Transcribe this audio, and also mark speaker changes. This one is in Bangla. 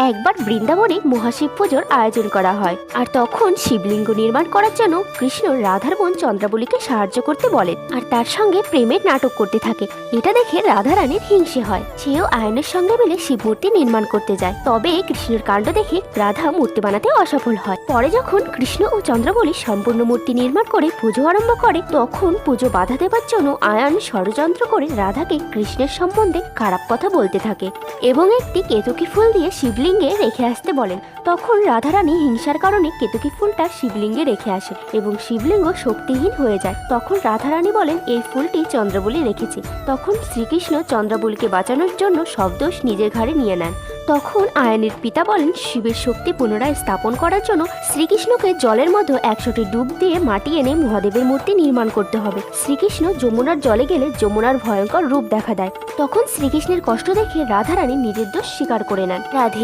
Speaker 1: একবার বৃন্দাবনে মহাশিব পুজোর আয়োজন করা হয়, আর তখন শিবলিঙ্গ নির্মাণ করার জন্য কৃষ্ণ রাধার বোন চন্দ্রাবলীকে সাহায্য করতে বলেন আর তার সঙ্গে প্রেমের নাটক করতে থাকে। এটা দেখে রাধারানীর হিংসে হয়, সেও আয়নের সঙ্গে মিলে শিব মূর্তি নির্মাণ করতে যায়। তবে কৃষ্ণের কাণ্ড দেখে রাধা মূর্তি বানাতে অসফল হয়। পরে যখন কৃষ্ণ ও চন্দ্রাবলী সম্পূর্ণ মূর্তি নির্মাণ করে পুজো আরম্ভ করে, তখন পুজো বাধা দেবার জন্য আয়ন ষড়যন্ত্র করে রাধাকে কৃষ্ণের সম্বন্ধে খারাপ কথা বলতে থাকে এবং একটি কেতকী ফুল দিয়ে শিবলিঙ্গে রেখে আসতে বলেন। তখন রাধারানী হিংসার কারণে কেতকী ফুলটা শিবলিঙ্গে রেখে আসে এবং শিবলিঙ্গ শক্তিহীন হয়ে যায়। তখন রাধারানী বলেন এই ফুলটি চন্দ্রাবলী রেখেছে। তখন শ্রীকৃষ্ণ চন্দ্রাবলীকে বাঁচানোর জন্য সব দোষ নিজের ঘাড়ে নিয়ে নেন। তখন আয়নের পিতা বলেন শিবের শক্তি পুনরায় স্থাপন করার জন্য শ্রীকৃষ্ণকে জলের মধ্যে 100টি ডুব দিয়ে মাটি এনে মহাদেবের মূর্তি নির্মাণ করতে হবে। শ্রীকৃষ্ণ যমুনার জলে গেলে যমুনার ভয়ঙ্কর রূপ দেখা দেয়। তখন শ্রীকৃষ্ণের কষ্ট দেখে রাধারানী নিজের দোষ স্বীকার করে নেন। রাধে।